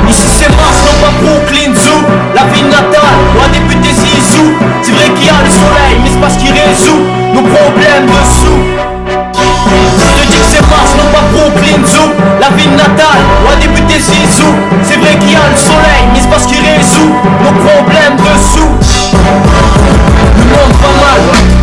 Ici c'est Mars, non pas Brooklyn Zoo. La ville natale, loin des buts des Zizou. C'est vrai qu'il y a le soleil, mais c'est pas ce qui résout nos problèmes dessous. Je te dis que c'est Mars, non pas Brooklyn Zoo. La ville natale, loin des buts des Zizou. C'est vrai qu'il y a le soleil, mais c'est pas ce qui résout nos problèmes dessous. Le monde va mal,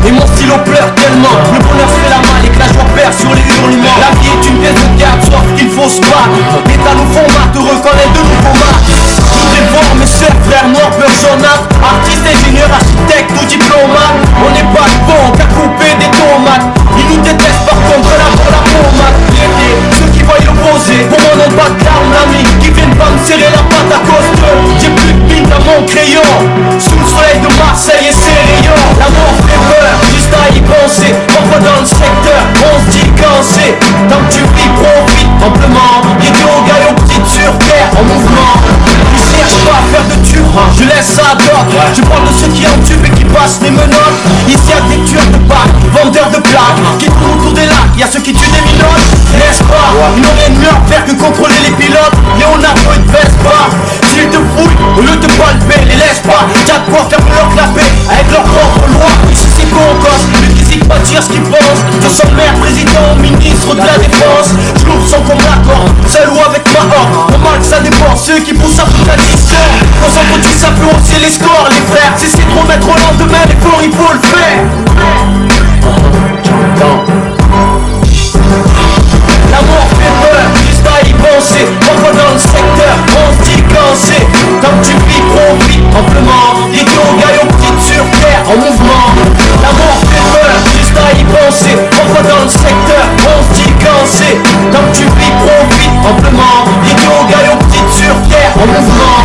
et mon stylo pleure tellement. Le bonheur se fait la malle et que la joie perd sur les hurlements. La vie est une pièce de théâtre, sauf qu'il faut se battre. L'État nous format, te reconnaît de nouveaux maths. Je voudrais voir mes sœurs, frères, noirs, peurs, jaunâtres. Artistes, ingénieurs, architectes ou diplomates. On n'est pas bon qu'à couper des tomates. Ils nous détestent par contre là pour la pommade. L'été, ceux qui voient l'opposé, pour moi n'ont pas de larmes, l'ami. Qui viennent pas me serrer la patte à cause d'eux. J'ai plus de mine dans mon crayon. Sous le soleil de Marseille et ses rayons. La mort fait peur, juste à y penser. Parfois dans le secteur, on se dit quand c'est. Tant que tu vis, profite amplement. Idiot, gaillot, petite sur terre, en mouvement. Ils cherchent pas à faire de tube, je laisse ça à d'autres. Je parle de ceux qui en tube et qui passent les menottes. Ici y'a des tueurs de packs, vendeurs de plaques, qui tournent autour des lacs, y'a ceux qui tuent des minotes. N'est-ce pas, ils n'ont rien de mieux à faire que contrôler les pilotes. Leonardo et Vespa, s'ils te fouillent, au lieu de palper, les laisse pas. Y'a de quoi faire leur clapper, avec leur propre loi. Ici c'est Concos, lui qui n'hésite pas à dire ce qu'il pense. De son maire, président, ministre de la défense. Je l'ouvre sans qu'on m'accorde, seul ou avec ma horde. Normal que ça dépend, ceux qui poussent à toute la distance. Quand on produit ça peut hausser les scores, les frères. Si c'est trop mettre au lendemain, l'effort il faut le faire. La mort fait peur, juste à y penser. Parfois dans le secteur, on se dit quand c'est. Tant que tu vis, profite amplement. Idiot, gaillot, petite sur terre, en mouvement. La mort fait peur, juste à y penser. Parfois dans le secteur, on se dit quand c'est. Tant que tu vis, profite amplement. Idiot, gaillot, petite sur terre, en mouvement.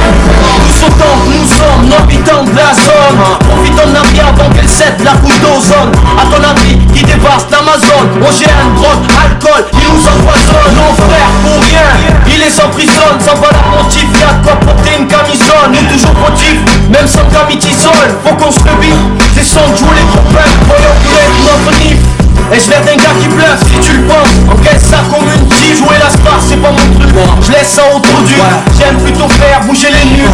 Tous autant que nous sommes, habitants de la zone. Profitons de la vie avant qu'elle cède la couche d'ozone. À ton avis, qui dévaste l'Amazon. OGM, drogue, alcool, ils nous empoisonnent. Nos frères pour rien, ils les emprisonnent. Sans valeur motif, y'a de quoi porter une camisole. Nous toujours motifs, même sans camitisole. Faut qu'on se rebiffe, c'est sans que jouer les copains. Voyons que notre nif. Ai-je l'air d'un gars qui bluffe si tu le penses? Encaisse ça comme une tige, jouer la star c'est pas mon truc. Je laisse ça autour du, j'aime plutôt faire bouger les nuques.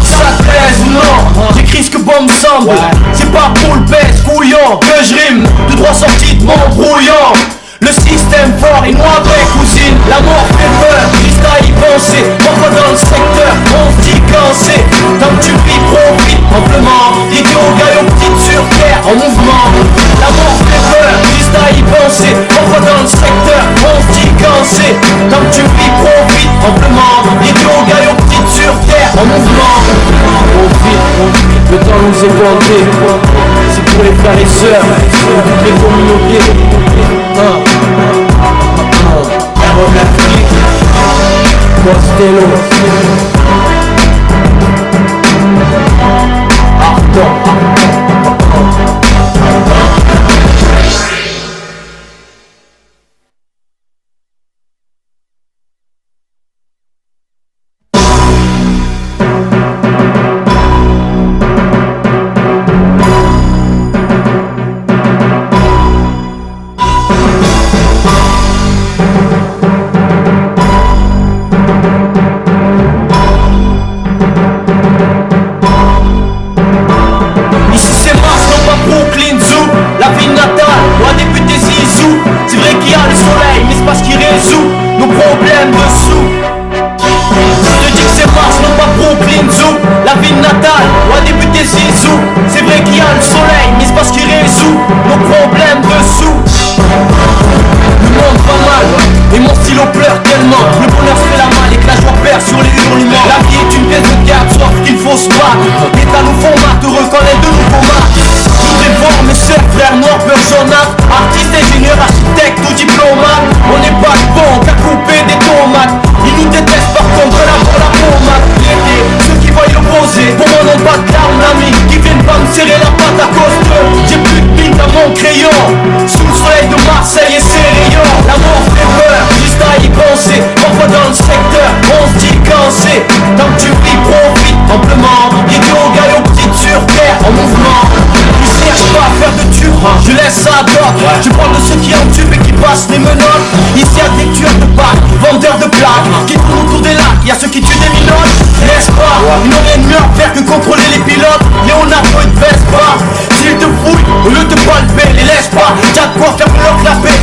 Ça te plaise ou non? J'écris ce que bon me semble. C'est pas pour le baisse, couillon, que je rime. Tout droit sorti de mon brouillon. Le système fort et moi avec cousine. La mort fait peur, juste à y penser. Parfois dans le secteur, on se dit quand c'est. Tant que tu vis, profite amplement. Idiot, gaillot, petite sur terre, en mouvement. La mort fait peur, juste à y penser. Parfois dans le secteur, on se dit quand c'est. Tant que tu vis, profite amplement. Idiot, gaillot, petite sur terre, en mouvement. Profite, le temps nous est compté. C'est pour les frères et sœurs, pour toutes les communautés. Costello nos problèmes dessous. Je te dis que c'est Mars, non pas Brooklyn Zoo. La ville natale, loin des buts des Zizou. C'est vrai qu'il y a le soleil, mais c'est pas ce qui résout nos problèmes dessous. Le monde va mal, et mon stylo pleure tellement. Le bonheur se fait la malle et que la joie perd sur les hurlements. La vie est une pièce de théâtre, sauf qu'il faut se battre. L'État nous format, te reconnaît de nouveaux maths. Je voudrais voir mes sœurs, frères, noirs, peurs, jaunâtres. Artistes, ingénieurs, architectes ou diplomates. On n'est pas bon qu'à couper des tomates. Ils nous détestent par contre là pour la pommade. L'été, ceux qui voient l'opposé, pour moi n'ont pas de larmes, l'ami. Qui viennent pas me serrer la patte à cause d'eux. J'ai plus de mine dans mon crayon. vendeurs de plaques qui tournent autour des lacs, y'a ceux qui tuent des minottes, n'est-ce pas? Ils n'ont rien de mieux à faire que contrôler les pilotes. Leonardo, ils te baissent pas. S'ils te fouillent, au lieu de palper, les laisse pas. Y'a de quoi faire leur clapper.